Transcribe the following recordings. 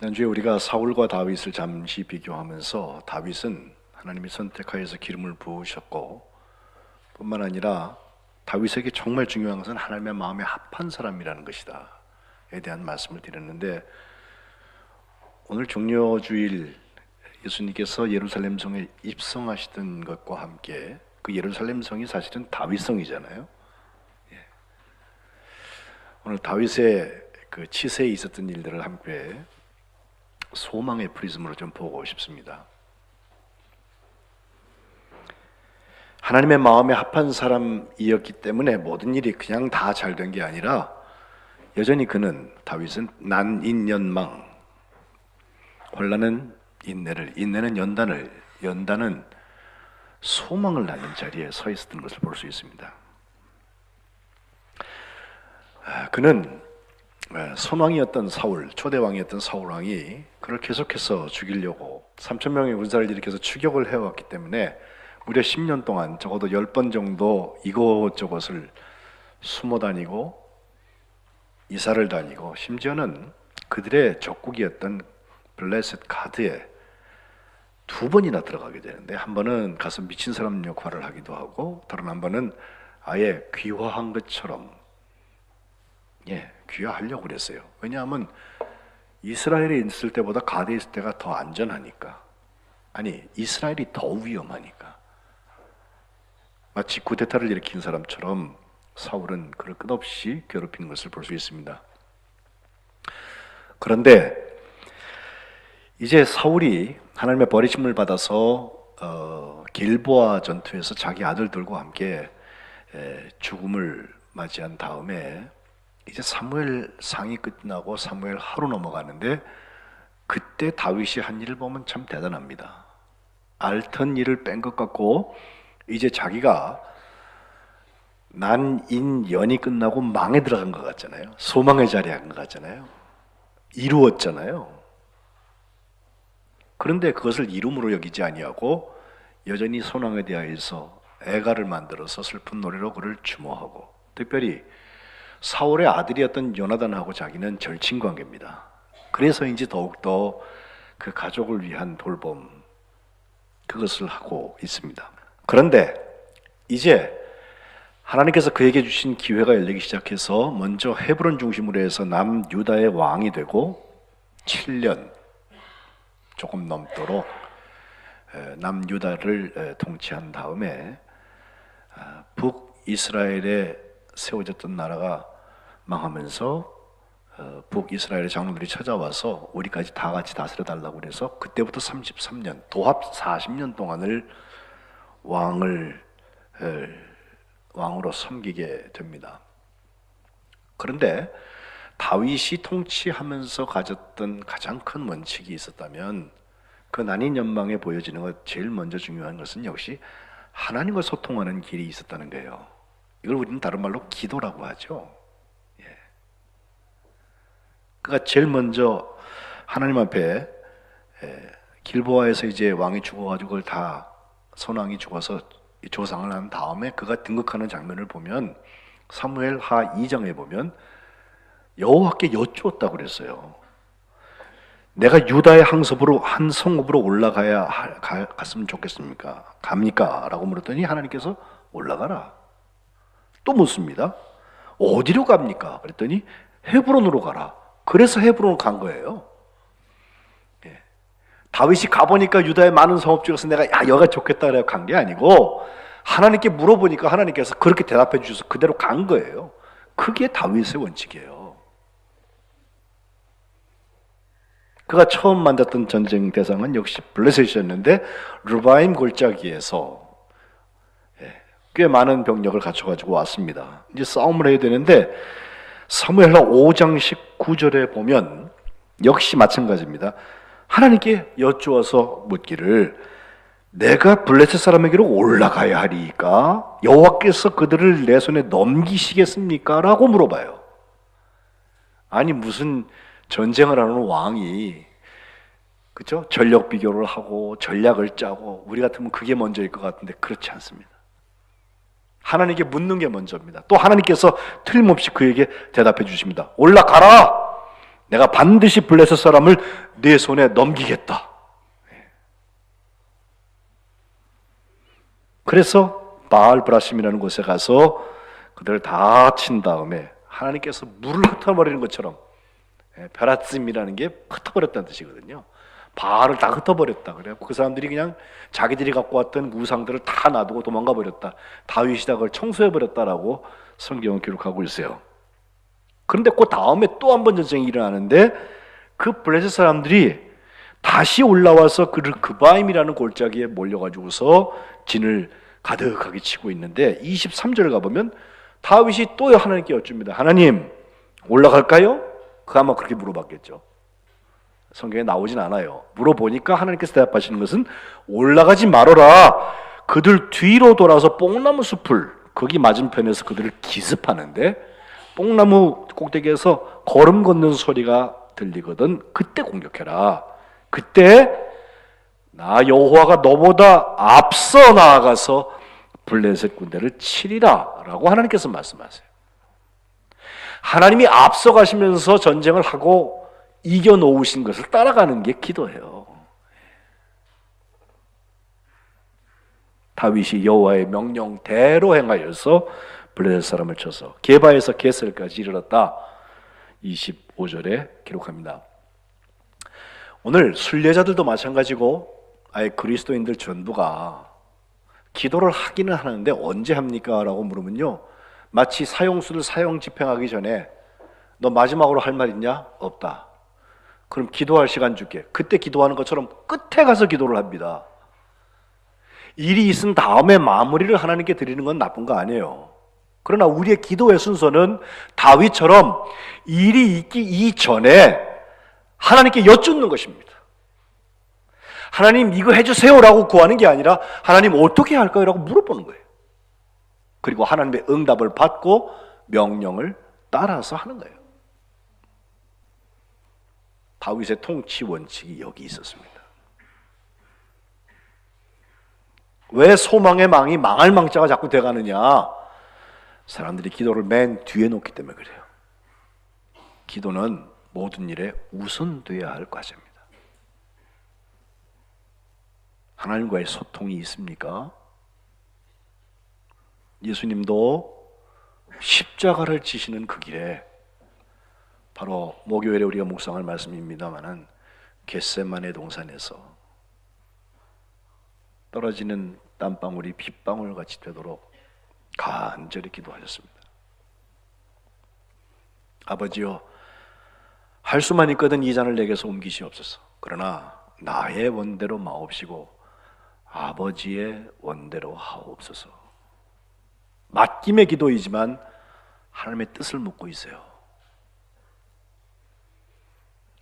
지난주에 우리가 사울과 다윗을 잠시 비교하면서 다윗은 하나님이 선택하여서 기름을 부으셨고 뿐만 아니라 다윗에게 정말 중요한 것은 하나님의 마음에 합한 사람이라는 것이다 에 대한 말씀을 드렸는데, 오늘 종려주일 예수님께서 예루살렘 성에 입성하시던 것과 함께 그 예루살렘 성이 사실은 다윗 성이잖아요. 오늘 다윗의 그 치세에 있었던 일들을 함께 소망의 프리즘으로 좀 보고 싶습니다. 하나님의 마음에 합한 사람이었기 때문에 모든 일이 그냥 다 잘 된 게 아니라 여전히 다윗은 난인연망, 혼란은 인내를, 인내는 연단을, 연단은 소망을 낳는 자리에 서 있었던 것을 볼 수 있습니다. 그는 선왕이었던 사울, 초대왕이었던 사울왕이 그를 계속해서 죽이려고 3,000명의 군사를 일으켜서 추격을 해왔기 때문에 무려 10년 동안 적어도 10번 정도 이곳저곳을 숨어 다니고 이사를 다니고, 심지어는 그들의 적국이었던 블레셋 가드에 2번이나 들어가게 되는데, 한 번은 가서 미친 사람 역할을 하기도 하고, 다른 한 번은 아예 귀화한 것처럼 귀화하려고 그랬어요. 왜냐하면 이스라엘에 있을 때보다 가드에 있을 때가 더 안전하니까, 아니 이스라엘이 더 위험하니까. 마치 쿠데타를 일으킨 사람처럼 사울은 그를 끝없이 괴롭히는 것을 볼 수 있습니다. 그런데 이제 사울이 하나님의 버리심을 받아서 길보아 전투에서 자기 아들들과 함께 죽음을 맞이한 다음에 이제 사무엘 상이 끝나고 사무엘 하로 넘어가는데, 그때 다윗이 한 일을 보면 참 대단합니다. 앓던 일을 뺀 것 같고 이제 자기가 난인연이 끝나고 망에 들어간 것 같잖아요. 소망의 자리에 간 것 같잖아요. 이루었잖아요. 그런데 그것을 이름으로 여기지 아니하고 여전히 선왕에 대하여서 애가를 만들어서 슬픈 노래로 그를 추모하고, 특별히 사울의 아들이었던 요나단하고 자기는 절친관계입니다. 그래서인지 더욱더 그 가족을 위한 돌봄, 그것을 하고 있습니다. 그런데 이제 하나님께서 그에게 주신 기회가 열리기 시작해서 먼저 헤브론 중심으로 해서 남유다의 왕이 되고 7년 조금 넘도록 남유다를 통치한 다음에 북이스라엘에 세워졌던 나라가 망하면서 북이스라엘의 장로들이 찾아와서 우리까지 다 같이 다스려달라고 그래서 그때부터 33년, 도합 40년 동안을 왕으로 섬기게 됩니다. 그런데 다윗이 통치하면서 가졌던 가장 큰 원칙이 있었다면, 그 난인 연망에 보여지는 것 제일 먼저 중요한 것은 역시 하나님과 소통하는 길이 있었다는 거예요. 이걸 우리는 다른 말로 기도라고 하죠. 그러니까 제일 먼저 하나님 앞에 길보아에서 이제 왕이 죽어가지고 그걸 다 선왕이 죽어서 조상을 한 다음에 그가 등극하는 장면을 보면 사무엘 하 2장에 보면 여호와께 여쭈었다고 그랬어요. 내가 유다의 항섭으로 한 성읍으로 올라가야 갔으면 좋겠습니까? 갑니까? 라고 물었더니 하나님께서 올라가라. 또 묻습니다. 어디로 갑니까? 그랬더니 헤브론으로 가라. 그래서 헤브론으로 간 거예요. 다윗이 가보니까 유다의 많은 성읍 중에서 내가 여기가 좋겠다 그래 간 게 아니고, 하나님께 물어보니까 하나님께서 그렇게 대답해 주셔서 그대로 간 거예요. 그게 다윗의 원칙이에요. 그가 처음 만났던 전쟁 대상은 역시 블레셋이었는데 르바임 골짜기에서 꽤 많은 병력을 갖춰가지고 왔습니다. 이제 싸움을 해야 되는데 사무엘하 5장 19절에 보면 역시 마찬가지입니다. 하나님께 여쭈어서 묻기를 내가 블레셋 사람에게로 올라가야 하리까? 여호와께서 그들을 내 손에 넘기시겠습니까? 라고 물어봐요. 아니 무슨 전쟁을 하는 왕이 그렇죠? 전력 비교를 하고 전략을 짜고 우리 같으면 그게 먼저일 것 같은데 그렇지 않습니다. 하나님께 묻는 게 먼저입니다. 또 하나님께서 틀림없이 그에게 대답해 주십니다. 올라가라! 내가 반드시 블레셋 사람을 네 손에 넘기겠다. 그래서 바알 브라심이라는 곳에 가서 그들을 다 친 다음에 하나님께서 물을 흩어버리는 것처럼, 베라즘이라는 게 흩어버렸다는 뜻이거든요. 바알을 다 흩어버렸다. 그래요. 그 사람들이 그냥 자기들이 갖고 왔던 우상들을 다 놔두고 도망가 버렸다. 다윗이 다 그걸 청소해 버렸다라고 성경은 기록하고 있어요. 그런데 그 다음에 또 한 번 전쟁이 일어나는데 그 블레셋 사람들이 다시 올라와서 그를 그바임이라는 골짜기에 몰려가지고서 진을 가득하게 치고 있는데 23절 가보면 다윗이 또 하나님께 여쭙니다. 하나님, 올라갈까요? 그 아마 그렇게 물어봤겠죠. 성경에 나오진 않아요. 물어보니까 하나님께서 대답하시는 것은 올라가지 말아라. 그들 뒤로 돌아서 뽕나무 숲을, 거기 맞은편에서 그들을 기습하는데 뽕나무 꼭대기에서 걸음 걷는 소리가 들리거든. 그때 공격해라. 그때 나 여호와가 너보다 앞서 나아가서 블레셋 군대를 치리라 라고 하나님께서 말씀하세요. 하나님이 앞서 가시면서 전쟁을 하고 이겨놓으신 것을 따라가는 게 기도예요. 다윗이 여호와의 명령대로 행하여서 블레셋 사람을 쳐서 게바에서 게셀까지 이르렀다. 25절에 기록합니다. 오늘 순례자들도 마찬가지고 아예 그리스도인들 전부가 기도를 하기는 하는데 언제 합니까? 라고 물으면요, 마치 사형수를 사형 집행하기 전에 너 마지막으로 할 말 있냐? 없다. 그럼 기도할 시간 줄게. 그때 기도하는 것처럼 끝에 가서 기도를 합니다. 일이 있은 다음에 마무리를 하나님께 드리는 건 나쁜 거 아니에요. 그러나 우리의 기도의 순서는 다윗처럼 일이 있기 이전에 하나님께 여쭙는 것입니다. 하나님 이거 해주세요라고 구하는 게 아니라 하나님 어떻게 할까요? 라고 물어보는 거예요. 그리고 하나님의 응답을 받고 명령을 따라서 하는 거예요. 다윗의 통치 원칙이 여기 있었습니다. 왜 소망의 망이 망할 망자가 자꾸 돼가느냐? 사람들이 기도를 맨 뒤에 놓기 때문에 그래요. 기도는 모든 일에 우선돼야 할 과제입니다. 하나님과의 소통이 있습니까? 예수님도 십자가를 지시는 그 길에, 바로 목요일에 우리가 묵상할 말씀입니다마는 겟세마네 동산에서 떨어지는 땀방울이 빗방울같이 되도록 간절히 기도하셨습니다. 아버지여, 할 수만 있거든 이 잔을 내게서 옮기시옵소서. 그러나 나의 원대로 마옵시고 아버지의 원대로 하옵소서. 맡김의 기도이지만 하나님의 뜻을 묻고 있어요.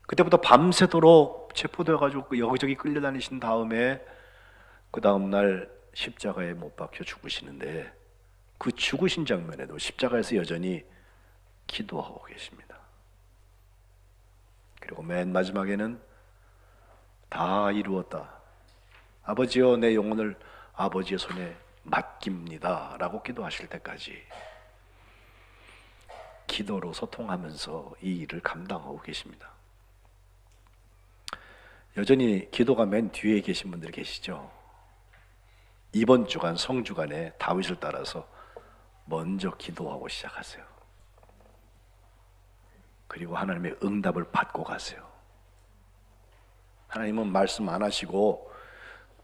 그때부터 밤새도록 체포되어가지고 여기저기 끌려다니신 다음에 그 다음날 십자가에 못 박혀 죽으시는데 그 죽으신 장면에도 십자가에서 여전히 기도하고 계십니다. 그리고 맨 마지막에는 다 이루었다. 아버지여, 내 영혼을 아버지의 손에 맡깁니다 라고 기도하실 때까지 기도로 소통하면서 이 일을 감당하고 계십니다. 여전히 기도가 맨 뒤에 계신 분들 계시죠? 이번 주간 성주간에 다윗을 따라서 먼저 기도하고 시작하세요. 그리고 하나님의 응답을 받고 가세요. 하나님은 말씀 안 하시고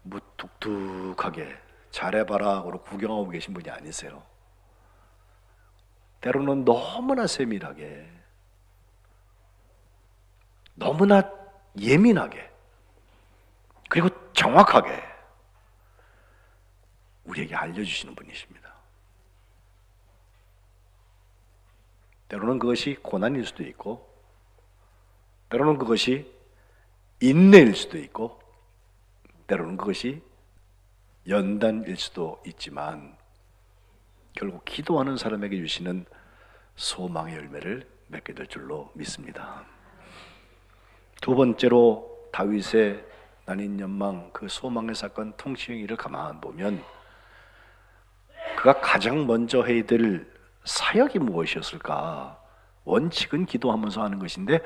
무뚝뚝하게 잘해봐라 하고 구경하고 계신 분이 아니세요. 때로는 너무나 세밀하게, 너무나 예민하게, 그리고 정확하게 우리에게 알려주시는 분이십니다. 때로는 그것이 고난일 수도 있고, 때로는 그것이 인내일 수도 있고, 때로는 그것이 연단일 수도 있지만 결국 기도하는 사람에게 주시는 소망의 열매를 맺게 될 줄로 믿습니다. 두 번째로 다윗의 난임연망, 그 소망의 사건 통치행위를 가만 보면 그가 가장 먼저 해야 될 사역이 무엇이었을까? 원칙은 기도하면서 하는 것인데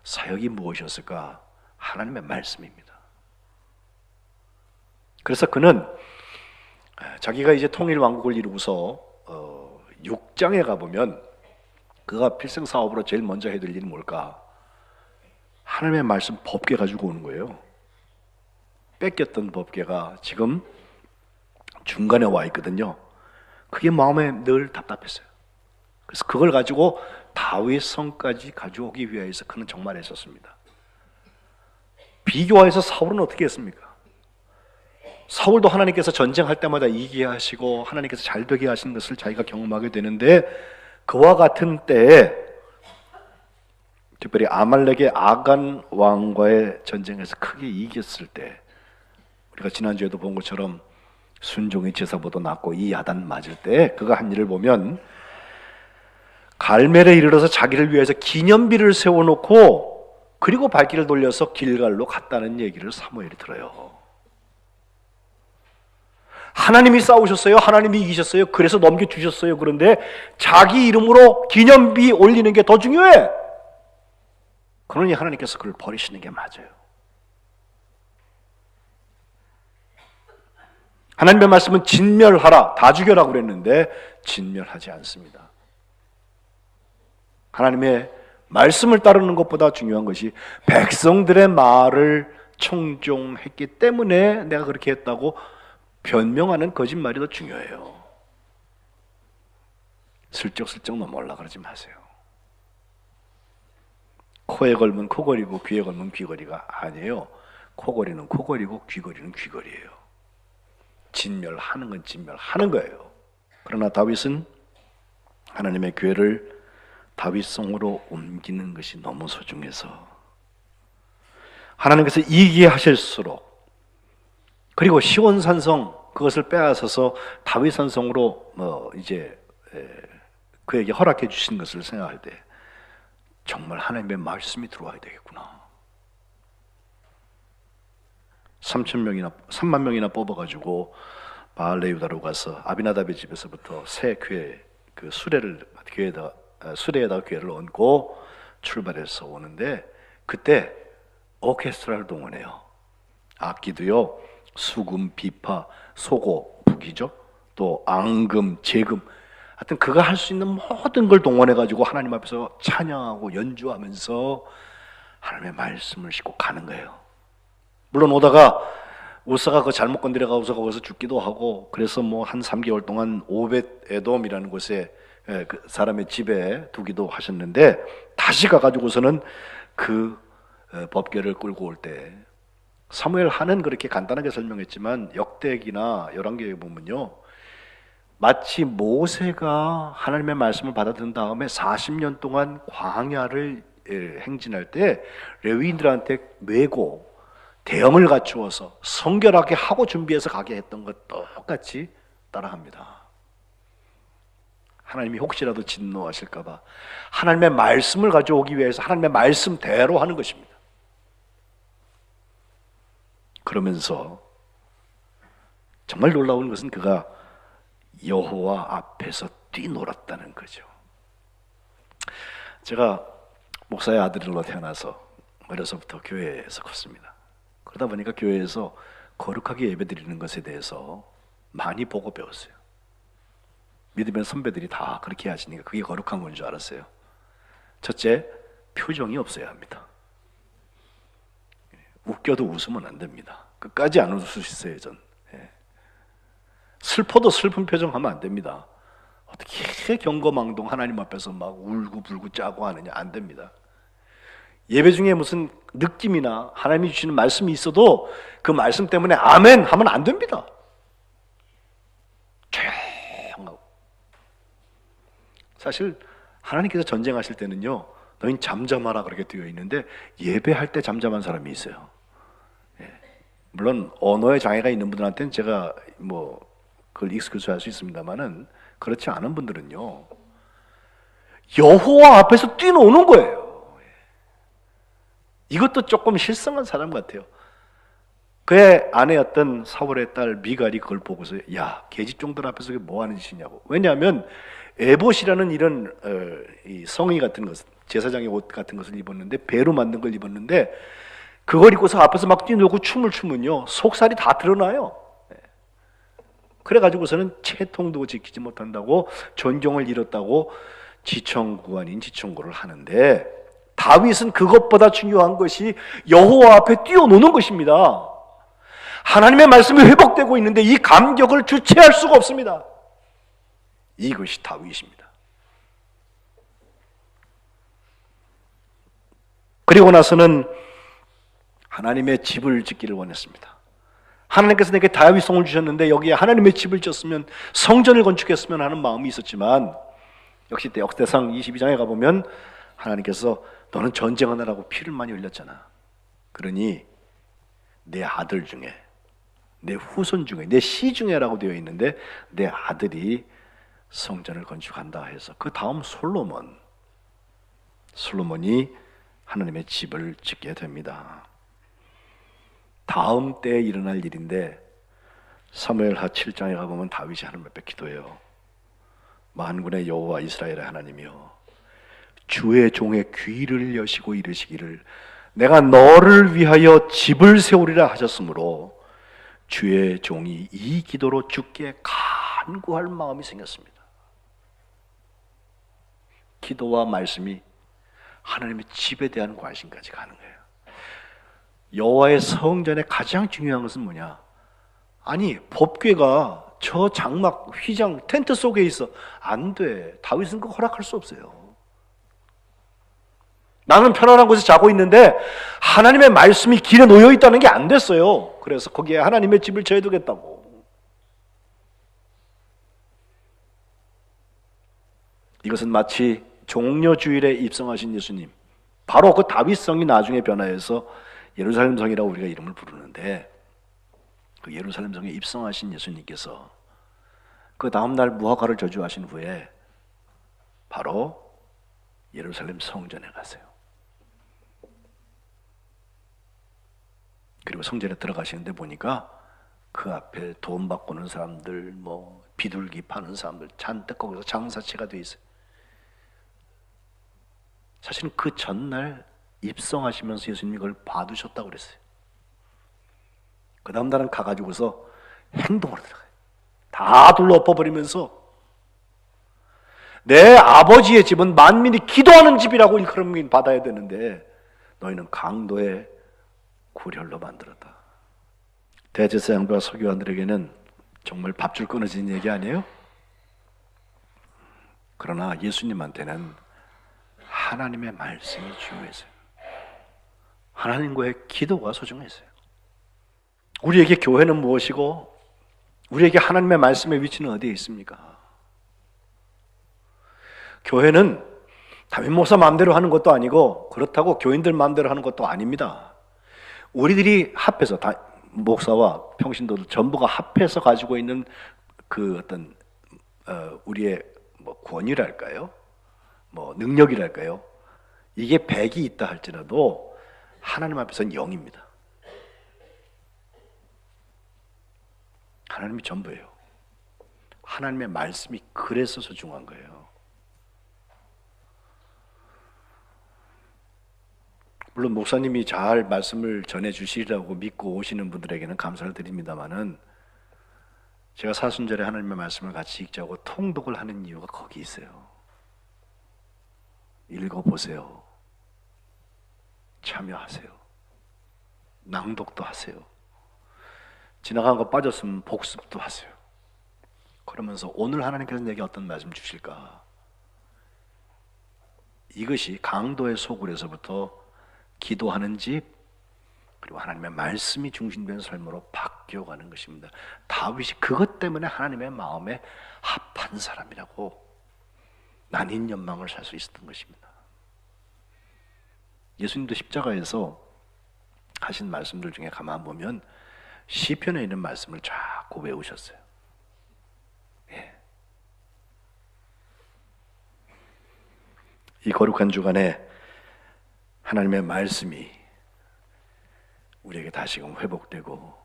사역이 무엇이었을까? 하나님의 말씀입니다. 그래서 그는 자기가 이제 통일 왕국을 이루고서 6장에 가보면 그가 필생 사업으로 제일 먼저 해야 될 일은 뭘까? 하나님의 말씀 법궤 가지고 오는 거예요. 뺏겼던 법궤가 지금 중간에 와 있거든요. 그게 마음에 늘 답답했어요. 그래서 그걸 가지고 다윗 성까지 가져오기 위해서 그는 정말 애썼습니다. 비교해서 사울은 어떻게 했습니까? 사울도 하나님께서 전쟁할 때마다 이기게 하시고 하나님께서 잘 되게 하신 것을 자기가 경험하게 되는데, 그와 같은 때에 특별히 아말렉의 아간 왕과의 전쟁에서 크게 이겼을 때, 우리가 지난주에도 본 것처럼 순종이 제사보다 낫고 이 야단 맞을 때 그가 한 일을 보면, 갈멜에 이르러서 자기를 위해서 기념비를 세워놓고 그리고 발길을 돌려서 길갈로 갔다는 얘기를 사무엘이 들어요. 하나님이 싸우셨어요. 하나님이 이기셨어요. 그래서 넘겨주셨어요. 그런데 자기 이름으로 기념비 올리는 게 더 중요해. 그러니 하나님께서 그를 버리시는 게 맞아요. 하나님의 말씀은 진멸하라, 다 죽여라고 그랬는데 진멸하지 않습니다. 하나님의 말씀을 따르는 것보다 중요한 것이 백성들의 말을 청종했기 때문에 내가 그렇게 했다고 변명하는 거짓말이 더 중요해요. 슬쩍슬쩍 넘어올라 그러지 마세요. 코에 걸면 코걸이고 귀에 걸면 귀걸이가 아니에요. 코걸이는 코걸이고 귀걸이는 귀걸이에요. 진멸하는 건 진멸하는 거예요. 그러나 다윗은 하나님의 교회를 다윗성으로 옮기는 것이 너무 소중해서 하나님께서 이기게 하실수록, 그리고 시온산성 그것을 빼앗아서 다윗산성으로 이제 그에게 허락해 주신 것을 생각할 때 정말 하나님의 말씀이 들어와야 되겠구나. 3만 명이나 뽑아가지고 바알레 유다로 가서 아비나답의 집에서부터 새 교회 그 수레에다가 교회를 얹고 출발해서 오는데, 그때 오케스트라를 동원해요. 악기도요, 수금, 비파, 소고, 북이죠. 또 앙금, 제금, 하여튼 그가 할 수 있는 모든 걸 동원해가지고 하나님 앞에서 찬양하고 연주하면서 하나님의 말씀을 싣고 가는 거예요. 물론 오다가 우사가 그 잘못 건드려가고서 거기서 죽기도 하고, 그래서 뭐 한 3개월 동안 오벳 에돔이라는 곳에 그 사람의 집에 두기도 하셨는데, 다시 가가지고서는 그 법궤를 끌고 올 때, 사무엘 하는 그렇게 간단하게 설명했지만 역대기나 열왕기에 보면요, 마치 모세가 하나님의 말씀을 받아든 다음에 40년 동안 광야를 행진할 때 레위인들한테 메고 대형을 갖추어서 성결하게 하고 준비해서 가게 했던 것 똑같이 따라합니다. 하나님이 혹시라도 진노하실까 봐 하나님의 말씀을 가져오기 위해서 하나님의 말씀대로 하는 것입니다. 그러면서 정말 놀라운 것은 그가 여호와 앞에서 뛰놀았다는 거죠. 제가 목사의 아들로 태어나서 어려서부터 교회에서 컸습니다. 그러다 보니까 교회에서 거룩하게 예배드리는 것에 대해서 많이 보고 배웠어요. 믿으면 선배들이 다 그렇게 하시니까 그게 거룩한 건 줄 알았어요. 첫째, 표정이 없어야 합니다. 웃겨도 웃으면 안 됩니다. 끝까지 안 웃을 수 있어요, 전. 슬퍼도 슬픈 표정 하면 안 됩니다. 어떻게 경거망동 하나님 앞에서 막 울고불고 짜고 하느냐, 안 됩니다. 예배 중에 무슨 느낌이나 하나님이 주시는 말씀이 있어도 그 말씀 때문에 아멘 하면 안 됩니다. 조용하고. 사실 하나님께서 전쟁하실 때는요, 너희는 잠잠하라 그렇게 되어 있는데 예배할 때 잠잠한 사람이 있어요. 물론 언어에 장애가 있는 분들한테는 제가 뭐 그걸 익스큐즈 할 수 있습니다만은, 그렇지 않은 분들은요, 여호와 앞에서 뛰노는 거예요. 이것도 조금 실성한 사람 같아요. 그의 아내였던 사울의 딸 미갈이 그걸 보고서, 야, 계집종들 앞에서 그게 뭐 하는 짓이냐고. 왜냐하면 에봇이라는 이런 이 성의 같은 것은 제사장의 옷 같은 것을 입었는데 배로 만든 걸 입었는데 그걸 입고서 앞에서 막 뛰놀고 춤을 추면요 속살이 다 드러나요. 그래가지고서는 채통도 지키지 못한다고 존경을 잃었다고 지청구 아닌 지청구를 하는데 다윗은 그것보다 중요한 것이 여호와 앞에 뛰어노는 것입니다. 하나님의 말씀이 회복되고 있는데 이 감격을 주체할 수가 없습니다. 이것이 다윗입니다. 그리고 나서는 하나님의 집을 짓기를 원했습니다. 하나님께서 내게 다윗성을 주셨는데 여기에 하나님의 집을 지었으면 성전을 건축했으면 하는 마음이 있었지만 역시 역대상 22장에 가보면 하나님께서 너는 전쟁하느라고 피를 많이 흘렸잖아. 그러니 내 아들 중에 내 후손 중에 내 씨 중에라고 되어 있는데 내 아들이 성전을 건축한다 해서 그 다음 솔로몬이 하나님의 집을 짓게 됩니다. 다음 때에 일어날 일인데 사무엘하 7장에 가보면 다윗이 하나님 앞에 기도해요. 만군의 여호와 이스라엘의 하나님이여 주의 종의 귀를 여시고 이르시기를 내가 너를 위하여 집을 세우리라 하셨으므로 주의 종이 이 기도로 주께 간구할 마음이 생겼습니다. 기도와 말씀이 하나님의 집에 대한 관심까지 가는 거예요. 여호와의 성전의 가장 중요한 것은 뭐냐? 아니 법궤가 저 장막, 휘장, 텐트 속에 있어. 안 돼. 다윗은 그거 허락할 수 없어요. 나는 편안한 곳에 자고 있는데 하나님의 말씀이 길에 놓여 있다는 게 안 됐어요. 그래서 거기에 하나님의 집을 지어두겠다고. 이것은 마치 종려주일에 입성하신 예수님, 바로 그 다윗성이 나중에 변화해서 예루살렘 성이라고 우리가 이름을 부르는데 그 예루살렘 성에 입성하신 예수님께서 그 다음날 무화과를 저주하신 후에 바로 예루살렘 성전에 가세요. 그리고 성전에 들어가시는데 보니까 그 앞에 돈 바꾸는 사람들, 비둘기 파는 사람들 잔뜩 거기서 장사치가 돼 있어요. 사실은 그 전날 입성하시면서 예수님이 그걸 봐두셨다고 그랬어요. 그 다음 날은 가가지고서 행동으로 들어가요. 다 둘러엎어버리면서 내 아버지의 집은 만민이 기도하는 집이라고 일컬음 받아야 되는데 너희는 강도의 구렬로 만들었다. 대제사장과 서기관들에게는 정말 밥줄 끊어진 얘기 아니에요? 그러나 예수님한테는 하나님의 말씀이 중요했어요. 하나님과의 기도가 소중했어요. 우리에게 교회는 무엇이고 우리에게 하나님의 말씀의 위치는 어디에 있습니까? 교회는 담임 목사 마음대로 하는 것도 아니고 그렇다고 교인들 마음대로 하는 것도 아닙니다. 우리들이 합해서 목사와 평신도들 전부가 합해서 가지고 있는 그 어떤 우리의 권위랄까요? 능력이랄까요? 이게 100이 있다 할지라도 하나님 앞에서는 0입니다. 하나님이 전부예요. 하나님의 말씀이 그래서 소중한 거예요. 물론 목사님이 잘 말씀을 전해주시리라고 믿고 오시는 분들에게는 감사를 드립니다마는 제가 사순절에 하나님의 말씀을 같이 읽자고 통독을 하는 이유가 거기 있어요. 읽어보세요. 참여하세요. 낭독도 하세요. 지나간 거 빠졌으면 복습도 하세요. 그러면서 오늘 하나님께서 내게 어떤 말씀 주실까? 이것이 강도의 소굴에서부터 기도하는 집, 그리고 하나님의 말씀이 중심된 삶으로 바뀌어가는 것입니다. 다윗이 그것 때문에 하나님의 마음에 합한 사람이라고 나뉜 연망을 살 수 있었던 것입니다. 예수님도 십자가에서 하신 말씀들 중에 가만 보면 시편에 있는 말씀을 자꾸 외우셨어요. 예. 이 거룩한 주간에 하나님의 말씀이 우리에게 다시금 회복되고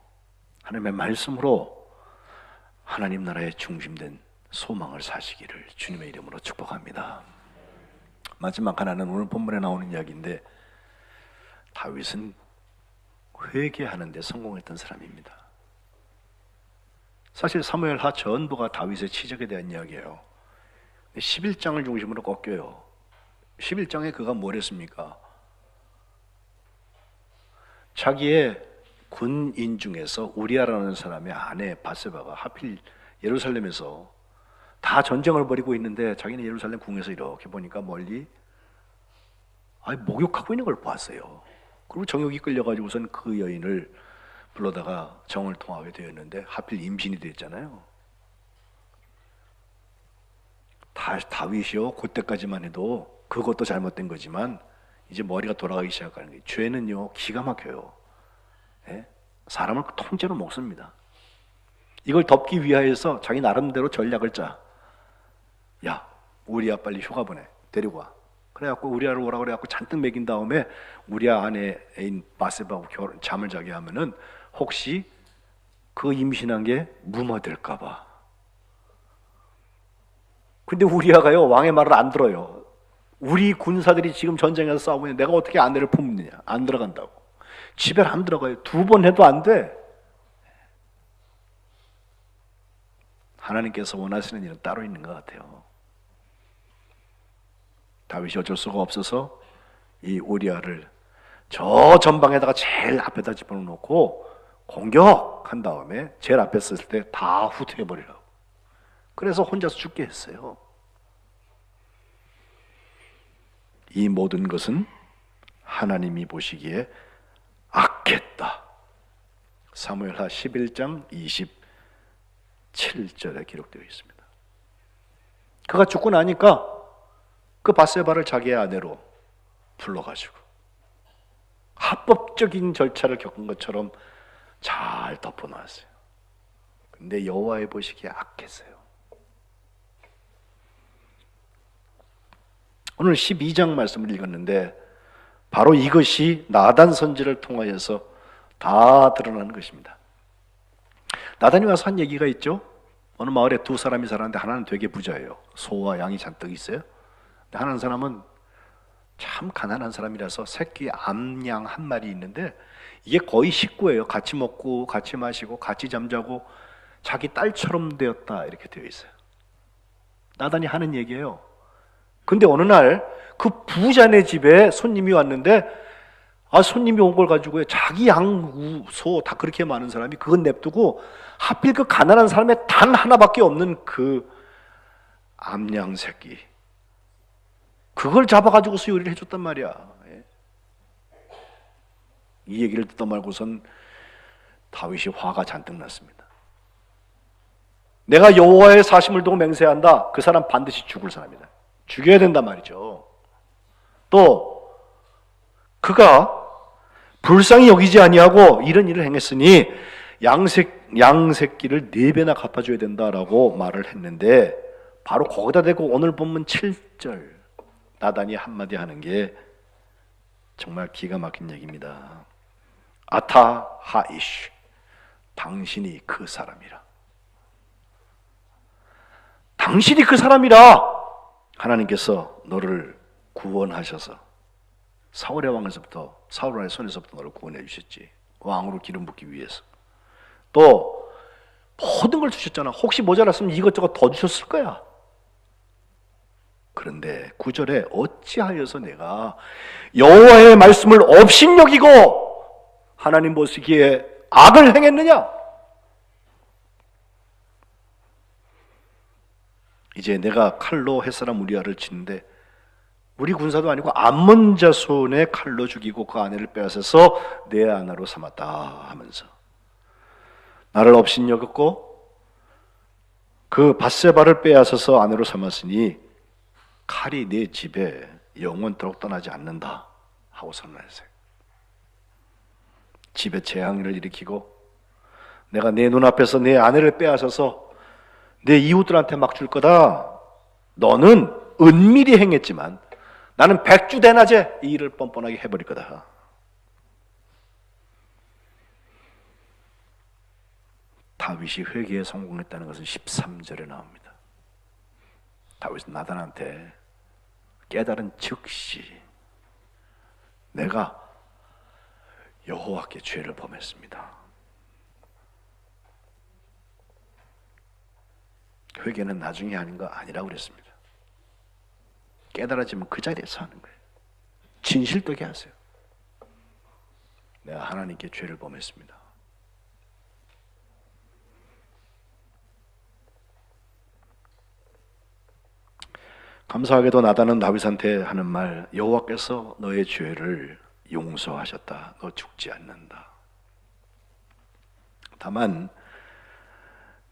하나님의 말씀으로 하나님 나라의 중심된 소망을 사시기를 주님의 이름으로 축복합니다. 마지막 하나는 오늘 본문에 나오는 이야기인데 다윗은 회개하는 데 성공했던 사람입니다. 사실 사무엘하 전부가 다윗의 치적에 대한 이야기예요. 11장을 중심으로 꺾여요. 11장에 그가 뭘 했습니까? 자기의 군인 중에서 우리아라는 사람의 아내 바세바가 하필 예루살렘에서 다 전쟁을 벌이고 있는데 자기는 예루살렘 궁에서 이렇게 보니까 멀리 목욕하고 있는 걸 봤어요. 그리고 정욕이 끌려가지고선 그 여인을 불러다가 정을 통하게 되었는데 하필 임신이 됐잖아요. 다윗이요, 그때까지만 해도 그것도 잘못된 거지만 이제 머리가 돌아가기 시작하는 거예요. 죄는요 기가 막혀요. 예? 사람을 통째로 먹습니다. 이걸 덮기 위하여서 자기 나름대로 전략을 짜. 야, 우리아 빨리 휴가 보내. 데리고 와. 그래갖고 우리아를 오라 그래갖고 잔뜩 먹인 다음에 우리아 아내인 바세바하고 잠을 자게 하면은 혹시 그 임신한 게 무마될까봐. 근데 우리아가요 왕의 말을 안 들어요. 우리 군사들이 지금 전쟁에서 싸우고 있는데 내가 어떻게 아내를 품느냐. 안 들어간다고. 집에 안 들어가요. 2번 해도 안 돼. 하나님께서 원하시는 일은 따로 있는 것 같아요. 다윗이 어쩔 수가 없어서 이 우리아를 저 전방에다가 제일 앞에다 집어넣고 공격한 다음에 제일 앞에 썼을 때 다 후퇴해버리라고. 그래서 혼자서 죽게 했어요. 이 모든 것은 하나님이 보시기에 악했다. 사무엘하 11장 27절에 기록되어 있습니다. 그가 죽고 나니까 그 바세바를 자기의 아내로 불러가지고 합법적인 절차를 겪은 것처럼 잘 덮어놨어요. 근데 여호와의 보시기에 악했어요. 오늘 12장 말씀을 읽었는데 바로 이것이 나단 선지를 통하여서 다 드러나는 것입니다. 나단이 와서 한 얘기가 있죠. 어느 마을에 2 사람이 살았는데 하나는 되게 부자예요. 소와 양이 잔뜩 있어요. 근데 하나는 사람은 참 가난한 사람이라서 새끼 암양 1마리 있는데 이게 거의 식구예요. 같이 먹고 같이 마시고 같이 잠자고 자기 딸처럼 되었다 이렇게 되어 있어요. 나단이 하는 얘기예요. 근데 어느 날 그 부자네 집에 손님이 왔는데 손님이 온 걸 가지고 자기 양, 소 다 그렇게 많은 사람이 그건 냅두고 하필 그 가난한 사람의 단 하나밖에 없는 그 암양 새끼 그걸 잡아가지고서 요리를 해줬단 말이야. 이 얘기를 듣다 말고선 다윗이 화가 잔뜩 났습니다. 내가 여호와의 사심을 두고 맹세한다. 그 사람 반드시 죽을 사람이다. 죽여야 된단 말이죠. 또 그가 불쌍히 여기지 아니하고 이런 일을 행했으니 양새끼를 4배나 갚아줘야 된다라고 말을 했는데 바로 거기다 대고 오늘 본문 7절 나단이 한마디 하는 게 정말 기가 막힌 얘기입니다. 아타 하이쉬 당신이 그 사람이라. 당신이 그 사람이라. 하나님께서 너를 구원하셔서 사울의 손에서부터 너를 구원해 주셨지. 왕으로 기름 붓기 위해서. 또 모든 걸 주셨잖아. 혹시 모자랐으면 이것저것 더 주셨을 거야. 그런데 9절에 어찌하여서 내가 여호와의 말씀을 업신여기고 하나님 보시기에 악을 행했느냐? 이제 내가 칼로 햇사람 우리아를 치는데 우리 군사도 아니고 암몬 자손의 칼로 죽이고 그 아내를 빼앗아서 내 아내로 삼았다 하면서 나를 업신여겼고 그 밧세바를 빼앗아서 아내로 삼았으니 칼이 내 집에 영원토록 떠나지 않는다 하고 선언했어요. 집에 재앙을 일으키고 내가 내 눈앞에서 내 아내를 빼앗아서 내 이웃들한테 막 줄 거다. 너는 은밀히 행했지만 나는 백주대낮에 이 일을 뻔뻔하게 해버릴 거다. 다윗이 회개에 성공했다는 것은 13절에 나옵니다. 다윗은 나단한테 깨달은 즉시 내가 여호와께 죄를 범했습니다. 회개는 나중에 하는 거 아니라고 그랬습니다. 깨달아지면 그 자리에서 하는 거예요. 진실되게 하세요. 내가 하나님께 죄를 범했습니다. 감사하게도 나단은 다윗한테 하는 말, 여호와께서 너의 죄를 용서하셨다. 너 죽지 않는다. 다만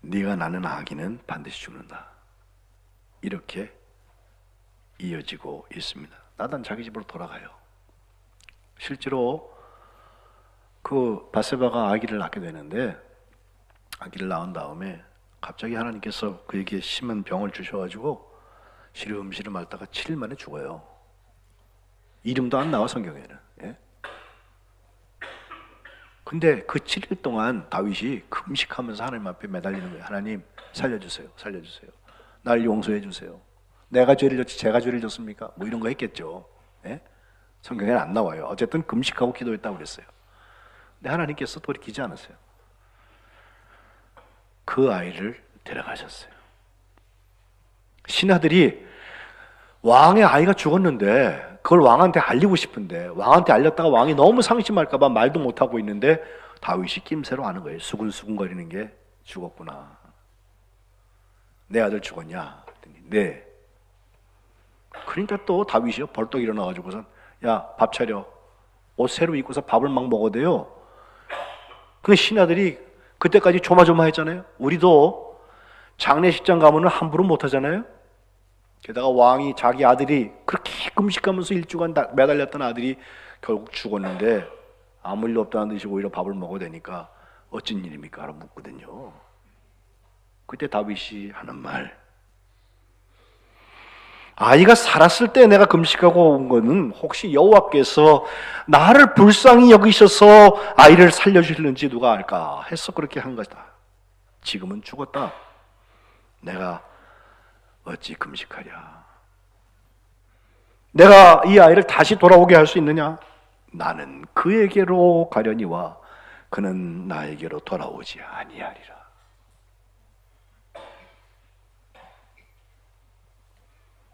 네가 낳는 아기는 반드시 죽는다. 이렇게 이어지고 있습니다. 나단 자기 집으로 돌아가요. 실제로 그 바세바가 아기를 낳게 되는데, 아기를 낳은 다음에 갑자기 하나님께서 그에게 심한 병을 주셔가지고 시름시름 앓다가 7일 만에 죽어요. 이름도 안 나와 성경에는. 예? 근데 그 7일 동안 다윗이 금식하면서 하나님 앞에 매달리는 거예요. 하나님 살려주세요. 살려주세요. 날 용서해 주세요. 내가 죄를 졌지 제가 죄를 졌습니까? 뭐 이런 거 했겠죠. 예? 성경에는 안 나와요. 어쨌든 금식하고 기도했다고 그랬어요. 근데 하나님께서 돌이키지 않았어요. 그 아이를 데려가셨어요. 신하들이 왕의 아이가 죽었는데 그걸 왕한테 알리고 싶은데, 왕한테 알렸다가 왕이 너무 상심할까 봐 말도 못하고 있는데 다윗이 낌새로 아는 거예요. 수근수근거리는 게 죽었구나. 내 아들 죽었냐? 네. 그러니까 또 다윗이요 벌떡 일어나가지고선 야, 밥 차려. 옷 새로 입고서 밥을 막 먹어도 돼요. 그 신하들이 그때까지 조마조마했잖아요. 우리도 장례식장 가면은 함부로 못하잖아요. 게다가 왕이 자기 아들이 그렇게 금식하면서 일주간 매달렸던 아들이 결국 죽었는데 아무 일 없다는 듯이 오히려 밥을 먹어야 되니까 어쩐 일입니까? 라고 묻거든요. 그때 다윗이 하는 말, 아이가 살았을 때 내가 금식하고 온 거는 혹시 여호와께서 나를 불쌍히 여기셔서 아이를 살려주실는지 누가 알까 해서 그렇게 한 것이다. 지금은 죽었다. 내가 어찌 금식하랴? 내가 이 아이를 다시 돌아오게 할 수 있느냐? 나는 그에게로 가려니와 그는 나에게로 돌아오지 아니하리라.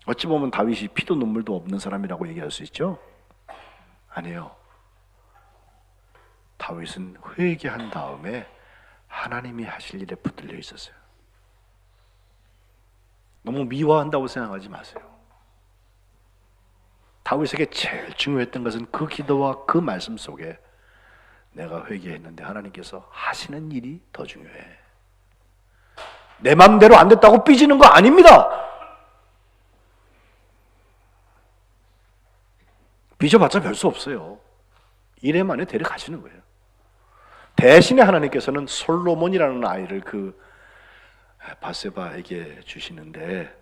어찌 보면 다윗이 피도 눈물도 없는 사람이라고 얘기할 수 있죠? 아니에요. 다윗은 회개한 다음에 하나님이 하실 일에 붙들려 있었어요. 너무 미화한다고 생각하지 마세요. 다윗에게 제일 중요했던 것은 그 기도와 그 말씀 속에 내가 회개했는데 하나님께서 하시는 일이 더 중요해. 내 마음대로 안 됐다고 삐지는 거 아닙니다. 삐져봤자 별 수 없어요. 이래 만에 데려가시는 거예요. 대신에 하나님께서는 솔로몬이라는 아이를 그 바세바에게 주시는데,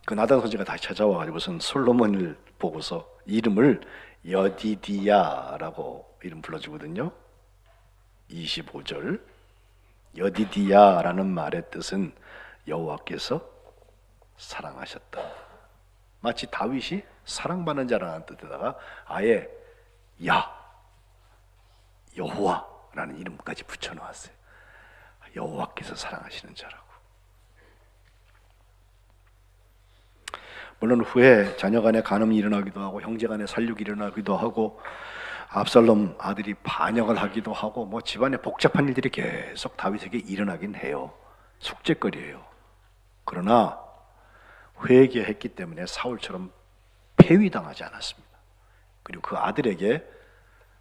그 나단 선지가 다시 찾아와가지고선 솔로몬을 보고서 이름을 여디디야라고 이름 불러주거든요. 25절 여디디야라는 말의 뜻은 여호와께서 사랑하셨다. 마치 다윗이 사랑받는 자라는 뜻에다가 아예 여호와라는 이름까지 붙여놓았어요. 여호와께서 사랑하시는 자라고. 물론 후에 자녀 간에 간음이 일어나기도 하고 형제 간에 살육이 일어나기도 하고 압살롬 아들이 반역을 하기도 하고 뭐 집안에 복잡한 일들이 계속 다윗에게 일어나긴 해요. 숙제거리예요. 그러나 회개했기 때문에 사울처럼 폐위당하지 않았습니다. 그리고 그 아들에게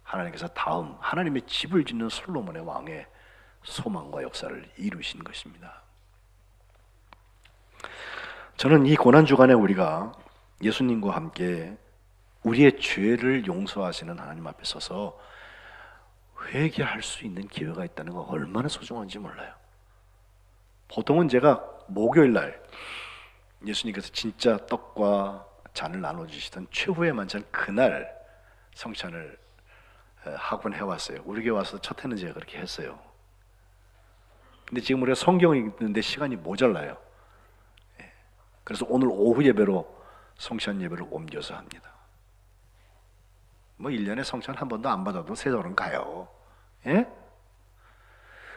하나님께서 다음 하나님의 집을 짓는 솔로몬의 왕의 소망과 역사를 이루신 것입니다. 저는 이 고난주간에 우리가 예수님과 함께 우리의 죄를 용서하시는 하나님 앞에 서서 회개할 수 있는 기회가 있다는 거 얼마나 소중한지 몰라요. 보통은 제가 목요일 날 예수님께서 진짜 떡과 잔을 나눠주시던 최후의 만찬 그날 성찬을 하곤 해왔어요. 우리 교회 와서 첫 해는 제가 그렇게 했어요. 근데 지금 우리가 성경을 읽는데 시간이 모자라요. 그래서 오늘 오후 예배로 성찬 예배를 옮겨서 합니다. 뭐 1년에 성찬 한 번도 안 받아도 세월은 가요. 예?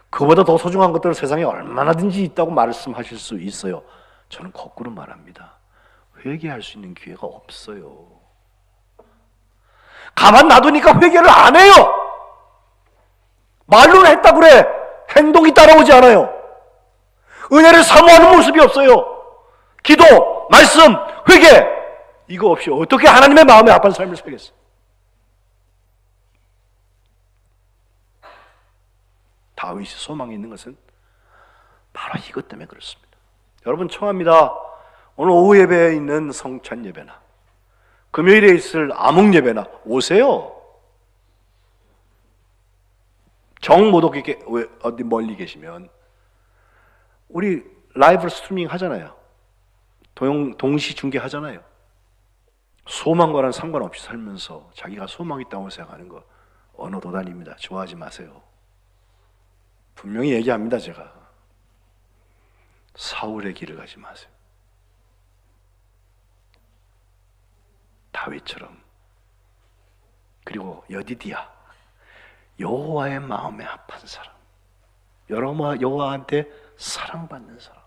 그보다 더 소중한 것들은 세상에 얼마나든지 있다고 말씀하실 수 있어요. 저는 거꾸로 말합니다. 회개할 수 있는 기회가 없어요. 가만 놔두니까 회개를 안 해요. 말로는 했다 그래. 행동이 따라오지 않아요. 은혜를 사모하는 모습이 없어요. 기도, 말씀, 회개 이거 없이 어떻게 하나님의 마음에 합한 삶을 살겠어요? 다윗이 소망이 있는 것은 바로 이것 때문에 그렇습니다. 여러분 청합니다. 오늘 오후 예배에 있는 성찬 예배나 금요일에 있을 암흑 예배나 오세요. 정 못 오게 어디 멀리 계시면 우리 라이브 스트리밍 하잖아요. 동시 중계 하잖아요. 소망과는 상관없이 살면서 자기가 소망이 있다고 생각하는 거 어느 도단입니다. 좋아하지 마세요. 분명히 얘기합니다. 제가 사울의 길을 가지 마세요. 다윗처럼. 그리고 여디디야 여호와의 마음에 합한 사람, 여호와한테 사랑받는 사람,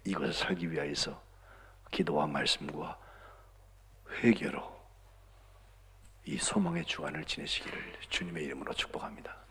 이것을 살기 위하여서 기도와 말씀과 회개로 이 소망의 주간을 지내시기를 주님의 이름으로 축복합니다.